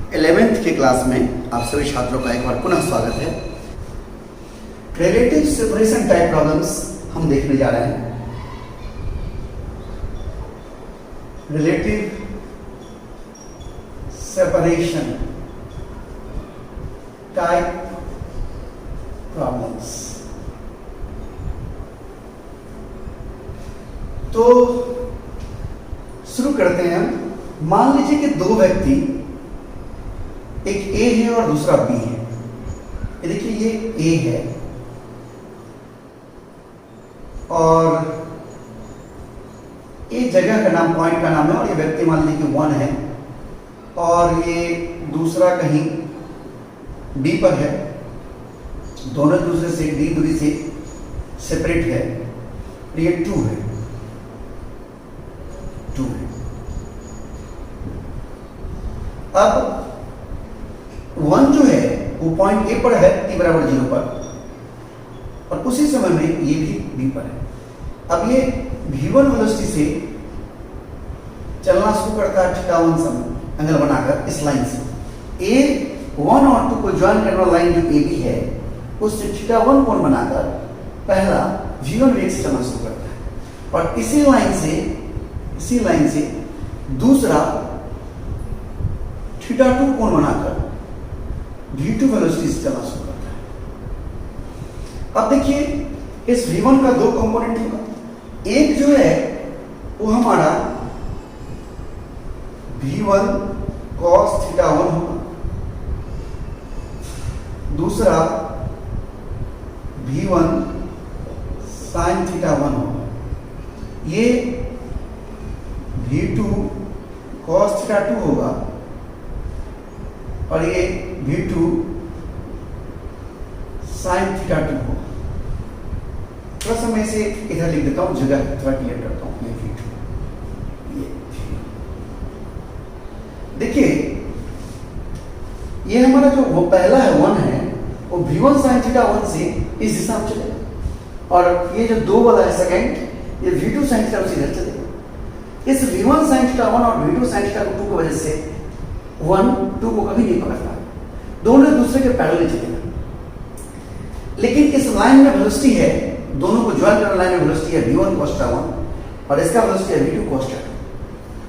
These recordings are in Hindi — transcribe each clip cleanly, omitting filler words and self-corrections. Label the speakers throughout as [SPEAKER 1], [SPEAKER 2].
[SPEAKER 1] 11th के क्लास में आप सभी छात्रों का एक बार पुनः स्वागत है। रिलेटिव सेपरेशन टाइप प्रॉब्लम्स हम देखने जा रहे हैं। Relative separation type problems. तो शुरू करते हैं हम। मान लीजिए कि दो व्यक्ति, एक ए है और दूसरा बी है। ये देखिए, ये ए है और ये जगह का नाम, पॉइंट का नाम है, और ये व्यक्ति मान लीजिए कि 1 है और ये दूसरा कहीं डी पर है। दोनों दूसरे से डी दूरी से सेपरेट है। ये 2 है। अब 1 जो है वो पॉइंट ए पर है, t बराबर 0 पर, और उसी समय में ये भी b पर है। अब ये v1 वेलोसिटी से चलना शुरू करता है θ1 समय एंगल बनाकर इस लाइन से। A1 और 2 को ज्वाइन करने वाला लाइन जो AB है उससे θ1 कोण बनाकर पहला v1 वेग से चलना शुरू करता है, और इसी लाइन से दूसरा θ2 कोण बनाकर v2 वेलोसिटी से चलना शुरू करता है। अब देखिए, इस v1 का 2 कंपोनेंट होगा। एक जो है वो हमारा v1 cos θ1 होगा, दूसरा v1 sin θ1 होगा। ये v2 cos θ2 होगा और ये v2 sin θ2 होगा। थोड़ा सा मैं इसे इधर लिख देता हूं, जगह थोड़ा क्लियर करता हूं। ये v2, ये देखिए, ये हमारा जो वो पहला है 1 है वो v1 sin θ1 से इस दिशा में चलेगा, और ये जो 2 वाला है सेकंड, ये v2 sin θ2 से इधर चलेगा। इस v1 sin θ1 और v2 sin θ2 की वजह से 1 2 को कभी नहीं पकड़ता, दोनों दूसरे के पैरेलल चलेगा। लेकिन इस लाइन में वेलोसिटी है, दोनों को ज्वाइन करने लाइन में वेलोसिटी है v1 cos θ1 और इसका वेलोसिटी है v2 cos θ2।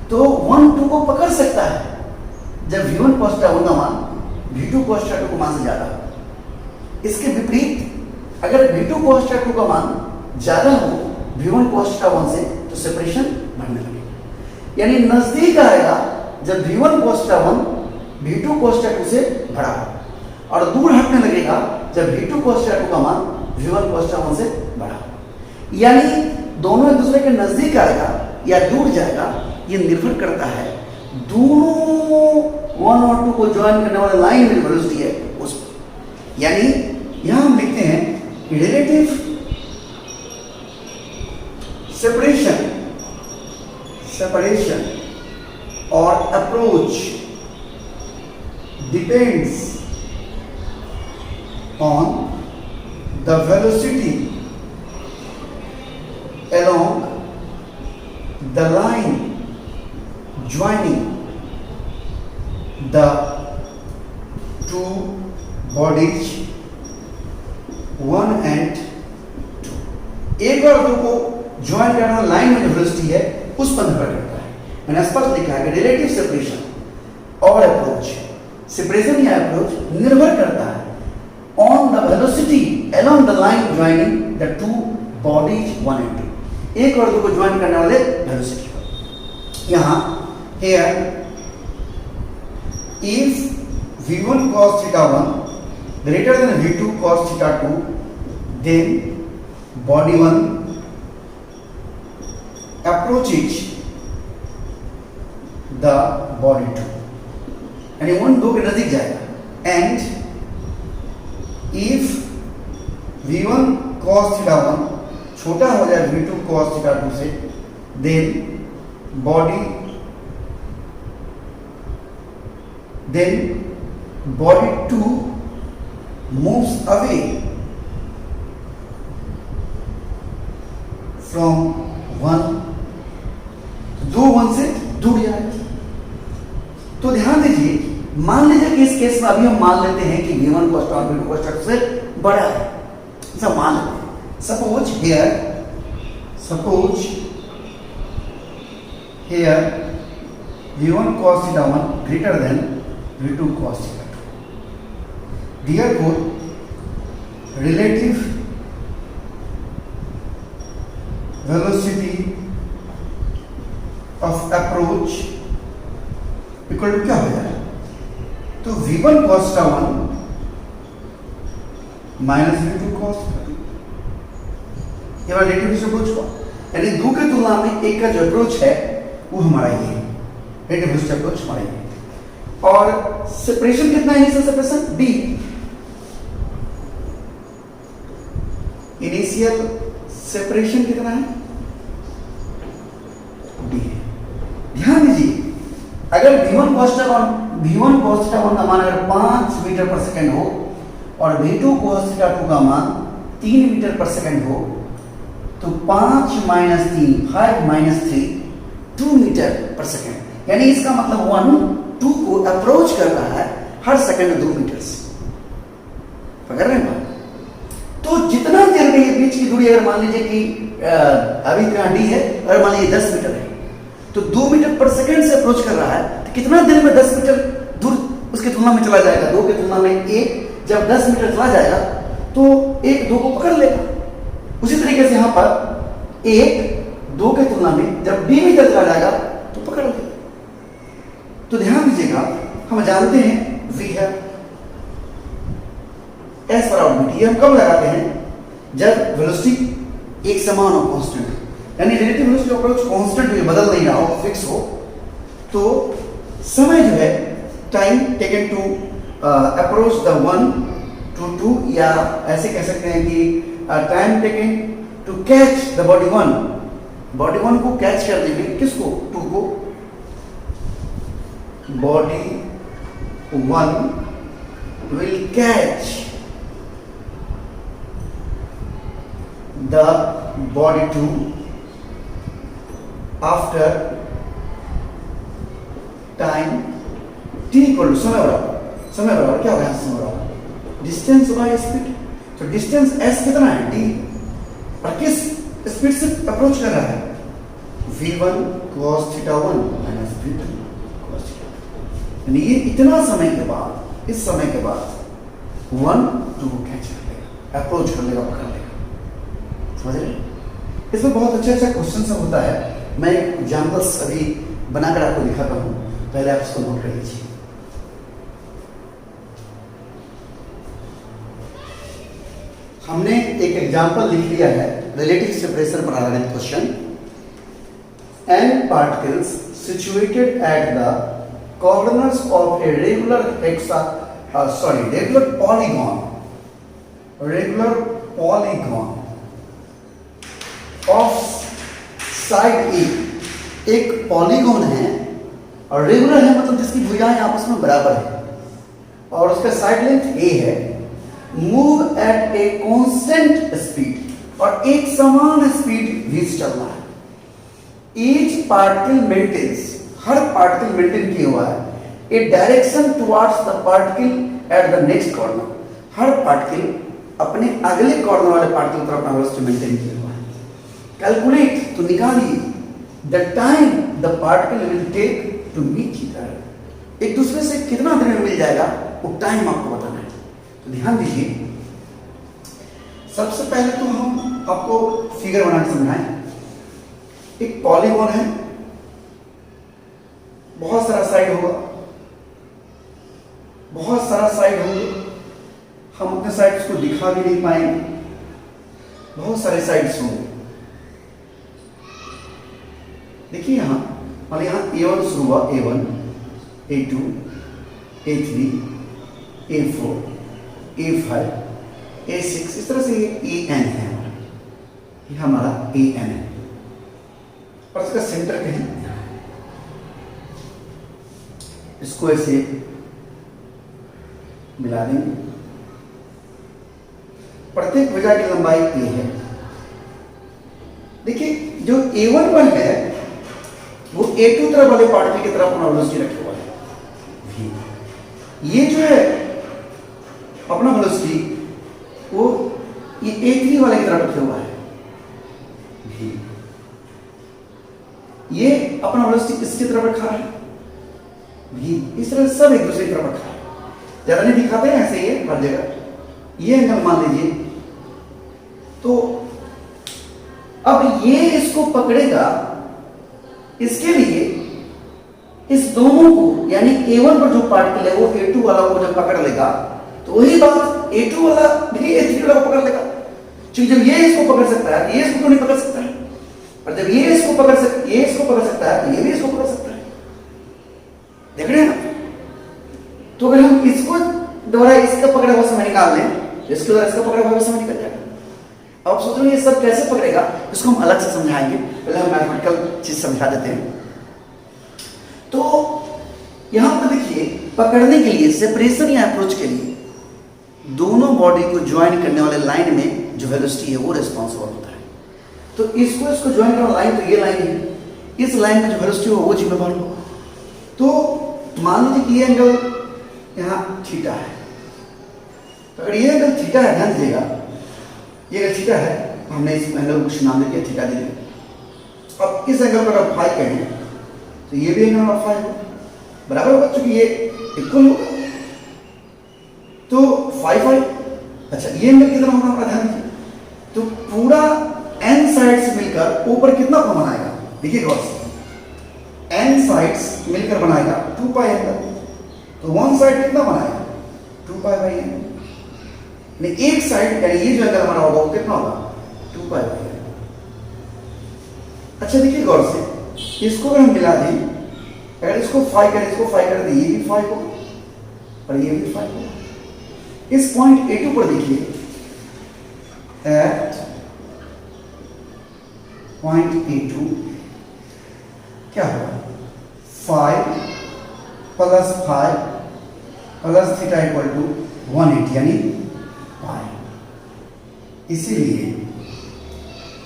[SPEAKER 1] तो 1 2 को पकड़ सकता है जब v1 cos θ1 का मान v2 cos θ2 को मान से ज्यादा हो। इसके विपरीत अगर v2 cos θ2 का मान ज्यादा हो v1 cos θ1 से, तो सेपरेशन बढ़ने लगेगा, यानी नजदीक आएगा जब v1 cos θ1 v2 cos θ2 से बड़ा हो, और दूर हटने लगेगा जब v2 cos θ2 का मान v1 cos θ1 से बड़ा हो। यानी दोनों एक दूसरे के नजदीक आएगा या दूर जाएगा, ये निर्भर करता है दोनों 1 और 2 को ज्वाइन करने वाले लाइन में वेलोसिटी है उस पर। यानी यहां हम लिखते हैं relative separation or approach depends on the velocity along the line joining the two bodies 1 and 2। एक और 2 को ज्वाइन करने वाला लाइन में जो वेलोसिटी है उस पर निर्भर करता है। मैंने स्पष्ट लिखा है कि रिलेटिव सेपरेशन और अप्रोच, सेपरेशन या अप्रोच निर्भर करता है on the velocity along the line joining the 2 bodies 1 and 2। एक और 2 को ज्वाइन करने वाले वेलोसिटी पर। यहां here if v1 cos θ1 greater than v2 cos θ2, then body 1 approaches the body 2, यानी 1 2 के नजदीक जाएगा। एंड इफ v1 cos θ1 छोटा हो जाए v2 cos θ2 से, then body 2 moves away from 1, 2 1 से दूर जाए। तो ध्यान दीजिए मान लीजिए कि इस केस में अभी हम मान लेते हैं कि V1 cos θ1 V2 cos θ2 से बड़ा है, ऐसा मान लेते हैं। Suppose here V1 cos θ1 greater than V2 cos θ2. Therefore, relative velocity of approach equal to क्या हो जाएगा? तो V1 cos θ1 minus V2 cos θ2, ये वाला रिलेटिव अप्रोच हुआ, यानी दो के तुलना में एक का जो अप्रोच है वो हमारा ये है, रिलेटिव अप्रोच हमारा ये है। और सेपरेशन कितना है इसका? सेपरेशन D, इनिशियल सेपरेशन कितना है? D है। ध्यान दीजिए, अगर V1 cos θ1 का मान अगर 5 मीटर पर सेकंड हो और V2 cos θ2 का मान 3 मीटर पर सेकंड हो, तो 5 माइनस 3 5 माइनस 3 2 मीटर पर सेकंड, यानी इसका मतलब 1 2 को अप्रोच कर रहा है हर सेकंड 2 मीटर। पकड़ रहे हैं? तो जितना देर में ये बीच की दूरी अगर मान लीजिए कि अभी इतना D है, अगर मान लीजिए 10 मीटर है, तो 2 मीटर पर सेकंड से अप्रोच कर रहा है, तो कितना देर में 10 मीटर दूर उसकी तुलना में चला जाएगा? 2 की तुलना में 1, जब 10 मीटर चला जाएगा तो 1 2 को पकड़ लेगा। उसी तरीके से यहां पर 1 2 की तुलना में जब B मीटर चला जाएगा तो पकड़ लेगा। तो ध्यान दीजिएगा, हम जानते हैं V है एस पर आउटपुट, ये हम कब लगाते हैं? जब वेलोसिटी एक समान हो, कांस्टेंट, यानी रिलेटिव वेलोसिटी अप्रोच कांस्टेंट हो, बदल नहीं रहा हो, फिक्स हो, तो समय जो है time taken to approach the 1 to 2, या ऐसे कह सकते हैं कि time taken to catch the body 1 को कैच करने में, किसको? 2 को। बॉडी 1 will catch the body 2 after time t equal to समय बराबर क्या होगा? समय बराबर डिस्टेंस बाय स्पीड। तो डिस्टेंस s कितना है? d, और किस स्पीड से अप्रोच कर रहा है? V1 cos θ1 minus V2 cos θ2, यानी ये इतना समय के बाद, इस समय के बाद 1 2 को कैच कर लेगा, अप्रोच कर लेगा, पकड़ लेगा। समझ रहे? इसमें बहुत अच्छा क्वेश्चन सब होता है। मैं एग्जाम्पल्स अभी बनाकर आपको दिखाता हूं, पहले आप इसको नोट कर लीजिए। हमने एक एग्जाम्पल लिख लिया है रिलेटिव सेपरेशन पर आधारित question. n particles situated at the corners of a regular polygon of side a, एक पॉलीगॉन है और रेगुलर है, मतलब जिसकी भुजाएं आपस में बराबर है और उसका साइड लेंथ ए है, move at a constant speed, और एक समान स्पीड v से चल रहा है। ईच पार्टिकल मेंटेन्स, हर पार्टिकल मेंटेन किया हुआ है a direction towards the particle at the next corner, हर पार्टिकल अपने अगले कॉर्नर वाले पार्टिकल पर अपना वेलोसिटी मेंटेन किया हुआ है। कैलकुलेट, तो निकालिए the time the particle will take to meet each other, एक दूसरे से कितना देर में मिल जाएगा वो टाइम आपको बताना है। तो ध्यान दीजिए, सबसे पहले तो हम आपको फिगर बना के समझाएं। एक पॉलीगॉन है, बहुत सारा साइड होगा, हम अपने साइड्स को दिखा भी नहीं पाएंगे, बहुत सारे साइड्स होंगे। देखिए यहां A1 शुरू हुआ, A1 A2 A3 A4 A5 A6, इस तरह से ये AN है, ये हमारा AN है, और इसका सेंटर कहीं, इसको ऐसे मिला देंगे। प्रत्येक भुजा की लंबाई A है। देखिए जो A1 पर है वो A2 तरफ वाले पार्टिकल की तरफ अपना वेलोसिटी रखे हुआ है v, इस तरह सब एक दूसरे की तरफ रखा है, ज्यादा नहीं दिखाते हैं, ऐसे ही है हर जगह। ये एंगल मान लीजिए, तो अब ये इसको पकड़ेगा, इसके लिए इस दोनों को यानी A1 पर जो पार्टिकल है वो A2 वाला को जब पकड़ लेगा तो वही बात A2 वाला भी A3 वाला को पकड़ लेगा। क्योंकि जब ये इसको पकड़ सकता है, ये इसको क्यों नहीं पकड़ सकता है? और जब ये इसको पकड़ सकता है तो ये भी इसको पकड़ सकता है। देख रहे हैं ना? तो अगर हम इसको द्वारा इसका पकड़ा हुआ समय निकाल लें, इसके द्वारा इसका पकड़ा हुआ समय निकल जाएगा। अब सोच रहे ये सब कैसे पकड़ेगा, इसको हम अलग से समझाएंगे। पहले हम मैथमेटिकल चीज समझा देते हैं। तो यहां पर देखिए, पकड़ने के लिए, सेपरेशन या अप्रोच के लिए दोनों बॉडी को ज्वाइन करने वाले लाइन में जो वेलोसिटी है वो रिस्पॉन्सिबल होता है। तो इसको ज्वाइन करने वाला लाइन तो ये लाइन है, इस लाइन में जो वेलोसिटी होगा वो जिम्मेदार होगा। तो मान लीजिए कि ये एंगल यहाँ थीटा है, तो अगर ये एंगल थीटा है, ध्यान दीजिएगा, ये अगर थीटा है, हमने इस एंगल को कुछ नाम देके थीटा दे दिया। अब इस एंगल पर आप फाई कहें तो ये भी एंगल ऑफ फाई होगा, बराबर होगा, क्योंकि ये इक्वल होगा। तो फाई फाई, अच्छा ये एंगल कितना होगा हमारा, ध्यान दीजिए। तो पूरा एन साइड्स मिलकर ऊपर कितना कोण बनाएगा, देखिए गौर से, एन साइड्स मिलकर बनाएगा 2 पाई एंगल। तो वन साइड कितना बनाएगा, 2 पाई बाई एन। एक साइड यानी ये जो एंगल हमारा होगा वो कितना होगा, 2 पाई बाई एन। अच्छा देखिए गौर से, इसको अगर हम मिला दें, अगर इसको फाई करें तो ये भी फाई होगा और ये भी फाई होगा। इस पॉइंट A2 पर देखिए, एट पॉइंट A2 क्या होगा, 5 plus 5 plus theta equal to 180 यानी पाई। इसीलिए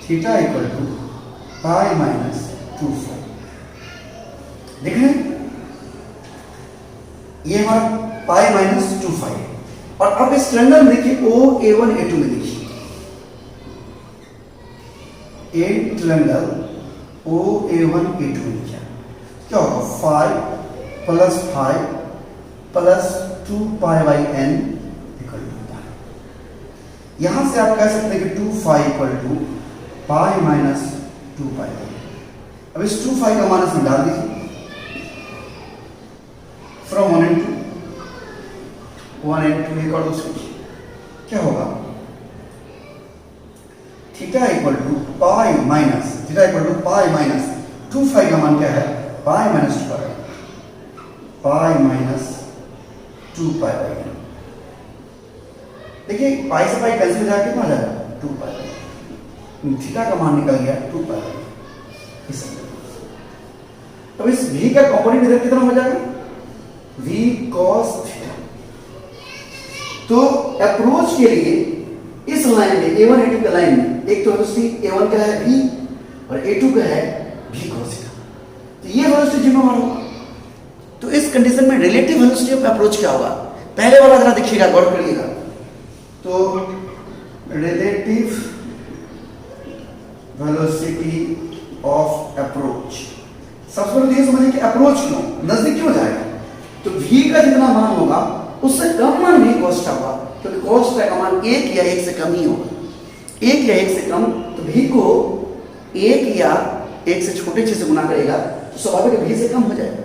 [SPEAKER 1] theta equal to pi minus 2 देख रहे हैं, ये हमारा पाई माइनस 2 है। और अब इस ट्रायंगल में देखिए OA1 A2 में देखिए, ए ट्रायंगल OA1 A2 में क्या होगा, 5 plus 5 plus 2 pi by n equal to pi. यहां से आप कह सकते हैं कि 2 pi equal to pi minus 2 pi. अब इस 2 पाई का मान इसमें डाल दीजिए, फ्रॉम 1 and 2 इक्वल टू क्या होगा, theta equal to pi minus 2 pi का मान क्या है, pi minus 2 pi, pi minus 2 pi by n. देखिए पाई से पाई कैंसिल हो जाएगा, कितना आ जाएगा, 2 पाई। थीटा का मान निकल गया 2 पाई। अब इस v का कंपोनेंट इधर कितना हो जाएगा, v cos थीटा। तो अप्रोच के लिए इस लाइन में A1 A2 के लाइन में एक तो वेलोसिटी A1 का है v और A2 का है v cos थीटा, तो ये वेलोसिटी जिम्मेदार होगा। तो इस कंडीशन में रिलेटिव वेलोसिटी ऑफ अप्रोच क्या होगा, पहले वाला जरा देखिएगा, गौर करिएगा। तो रिलेटिव वेलोसिटी ऑफ अप्रोच, सबसे पहले ये समझिए कि अप्रोच क्यों, नजदीक क्यों जाएगा। तो v का जितना मान होगा उससे कम मान भी cos होगा, क्योंकि cos का मान 1 या 1 से कम ही होगा, 1 या 1 से कम। तो v को 1 या 1 से छोटे चीज से गुना करेगा तो स्वाभाविक v से कम हो जाएगा।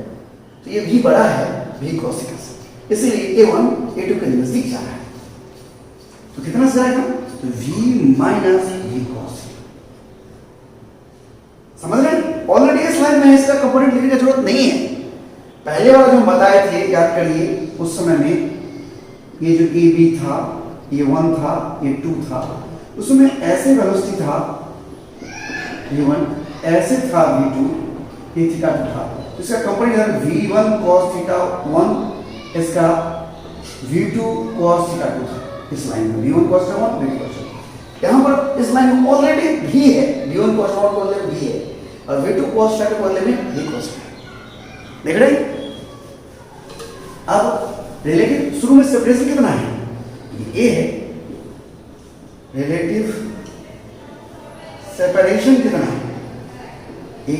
[SPEAKER 1] तो ये v बड़ा है v cos थीटा से, इसलिए A1 A2 के नजदीक जा रहा है। तो कितना से जाएगा, तो v माइनस v cos। समझ रहे हैं, ऑलरेडी इस लाइन में इसका कंपोनेंट लिखने की जरूरत नहीं है। पहले वाला जो हम बताए थे, याद करिए, उस समय में ये जो AB था, ये 1 था, ये 2 था, उसमें ऐसे वेलोसिटी था V1, ऐसे था V2, ये थीटा 2 था। तो इसका कंपोनेंट इधर V1 cos थीटा 1, इसका V2 cos थीटा 2 था। इस लाइन में V1 cos theta 1, V2 cos theta. यहाँ पर इस लाइन में ऑलरेडी V है, V1 cos थीटा 1 को ऑलरेडी V है और V2 cos थीटा को ऑलरेडी V cos थीटा। देख रहे हैं। अब रिलेटिव, शुरू में सेपरेशन कितना है, ये है रिलेटिव सेपरेशन कितना है, ये।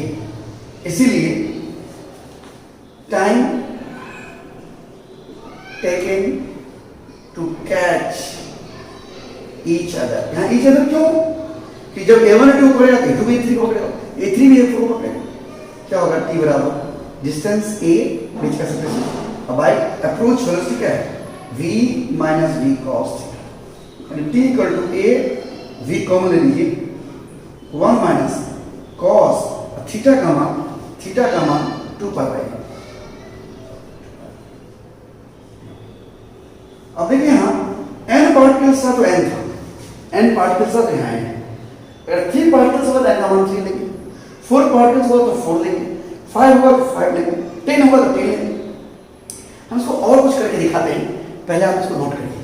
[SPEAKER 1] इसीलिए time taken to catch each other। यहाँ each other क्यों? कि जब A1 A2 को पकड़ेगा A2 भी A3 को पकड़ेगा, A3 भी A4 को पकड़ेगा, क्या होगा? T बराबर डिस्टेंस A बीच का सेपरेशन बाय अप्रोच वेलोसिटी क्या है? V minus V cos theta. T equal to A, V common ले लीजिए, 1 माइनस cos थीटा का मान 2 पाई बाई। अब देखिए यहाँ n पार्टिकल्स था तो n था, n पार्टिकल्स था तो यहाँ n है। अगर 3 पार्टिकल्स होगा तो n का मान 3 लेंगे, 4 पार्टिकल्स होगा तो 4 लेंगे, 5 होगा तो 5 लेंगे, 10 होगा तो 10 लेंगे। हम इसको और कुछ करके दिखाते हैं, पहले आप इसको नोट करिए।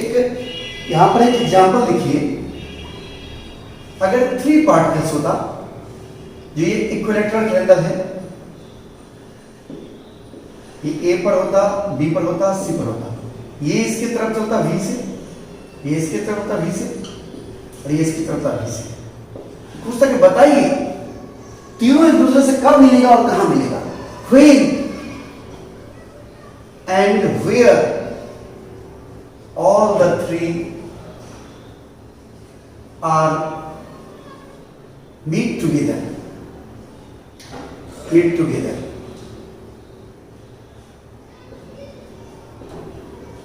[SPEAKER 1] एक यहां पर एक एग्जांपल लिखिए। अगर 3 पार्टिकल्स होता, जो ये इक्विलैटरल ट्रायंगल है, ये A पर होता, B पर होता, C पर होता, ये इसकी तरफ चलता V से, ये इसकी तरफ होता V से, और ये इसकी तरफ होता V से। पूछता कि बताइए तीनों एक दूसरे से कब मिलेगा और कहां मिलेगा? When and where all the 3 are meet together।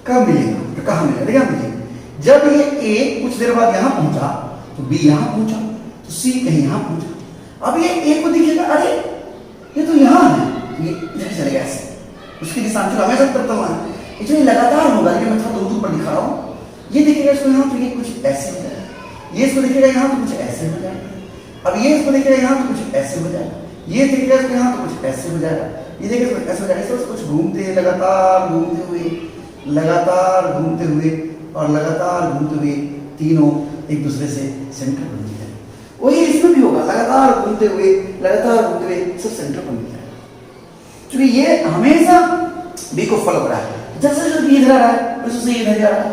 [SPEAKER 1] कब मिलेगा तो कहां मिलेगा? देखिए जब ये A कुछ देर बाद यहां पहुंचा तो B यहां पहुंचा तो C कहीं यहां पहुंचा। अब ये A को दिखेगा, अरे ये तो यहां है, ये इधर चलेगा ऐसे, उसकी दिशांतर हमेशा तरफ है, इसलिए लगातार होगा। लेकिन मैं थोड़ा दूर पर दिखा रहा हूं, ये दिखेगा इसको यहां तो ये कुछ ऐसे हो जाएगा, ये इसको दिखेगा यहां तो कुछ ऐसे हो जाएगा, अब ये इसको दिखेगा यहां तो कुछ ऐसे हो जाएगा, ये दिखेगा इसको यहां तो कुछ ऐसे हो जाएगा, ये देखेगा इसको ऐसे हो जाएगा। इसको कुछ घूमते लगातार घूमते हुए तीनों एक दूसरे से सेंटर बन जाए। वही इसमें भी होगा, लगातार घूमते हुए सब सेंटर बन जाए। क्योंकि ये हमेशा B को फॉलो कर रहा है, जैसे जैसे B इधर आ रहा है वैसे से इधर जा रहा है,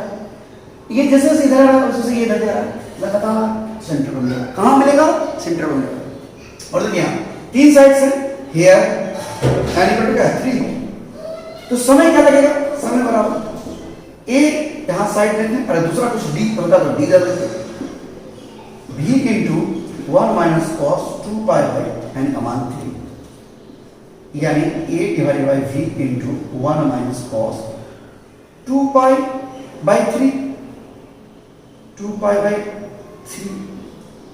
[SPEAKER 1] ये जैसे जैसे इधर आ रहा है वैसे से ये इधर जा रहा है, लगातार सेंटर बन जाएगा। कहां मिलेगा? सेंटर बन जाएगा। और देखिए यहाँ 3 साइड्स है, हियर एन इक्वल टू क्या है 3, तो समय क्या लगेगा? समय बराबर A यहां साइड लेते हैं, अरे दूसरा कुछ D होगा तो D डाल देते हैं, V into 1 minus cos 2 pi by n अमान 3, यानी A divided by V into 1 minus cos 2 pi by 3, 2 pi by 3,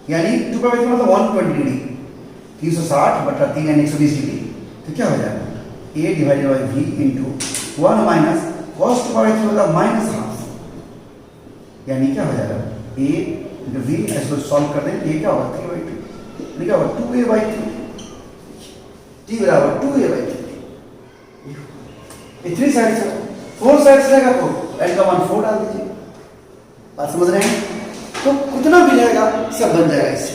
[SPEAKER 1] यानी 2 pi by 3 मतलब 120 डिग्री, 360 बटा 3 यानी 120 डिग्री। तो क्या हो जाएगा? A divided by V into 1 minus cos 2 pi by 3 मतलब माइनस हाफ, यानी क्या हो जाएगा? A into V इसको सॉल्व कर दें, ये क्या होगा? 3 by 2, क्या होगा? 2A by 3, T बराबर 2A by 3। ये 3 साइड से 4 साइड से रहेगा तो n का मान 4 डाल दीजिए। बात समझ रहे हैं? तो कितना भी रहेगा सब बन जाएगा इससे।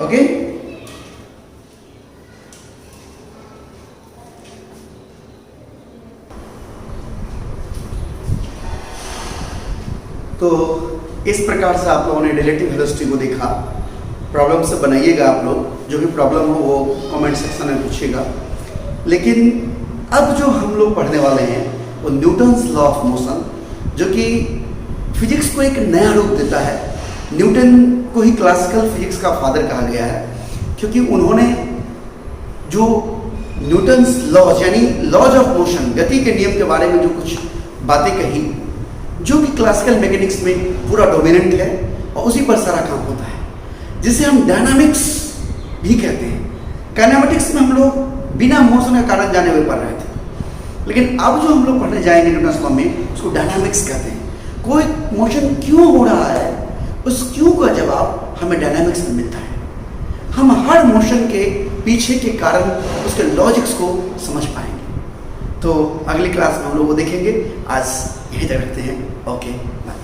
[SPEAKER 1] ओके, तो इस प्रकार से आप लोगों ने रिलेटिव वेलोसिटी को देखा। प्रॉब्लम से बनाइएगा आप लोग, जो भी प्रॉब्लम हो वो कमेंट सेक्शन में पूछिएगा। लेकिन अब जो हम लोग पढ़ने वाले हैं वो न्यूटन्स लॉ ऑफ मोशन, जो कि फिजिक्स को एक नया रूप देता है। न्यूटन को ही क्लासिकल फिजिक्स का फादर कहा गया है, क्योंकि उन्होंने जो न्यूटन्स लॉज यानी लॉज ऑफ मोशन, गति के नियम के बारे में जो कुछ बातें कही, जो कि क्लासिकल मैकेनिक्स में पूरा डोमिनेंट है और उसी पर सारा काम होता है, जिसे हम डायनामिक्स भी कहते हैं। काइनेमेटिक्स में हम लोग बिना मोशन का कारण जाने हुए पढ़ रहे थे, लेकिन अब जो हम लोग पढ़ने जाएंगे न्यूटन्स लॉ में, उसको डायनामिक्स कहते हैं। कोई मोशन क्यों हो रहा है, उस क्यों का जवाब हमें डायनामिक्स में मिलता है। हम हर मोशन के पीछे के कारण उसके लॉजिक्स को समझ पाएंगे। तो अगली क्लास में हम लोग वो देखेंगे। आज यहीं तक रखते हैं। Okay, bye.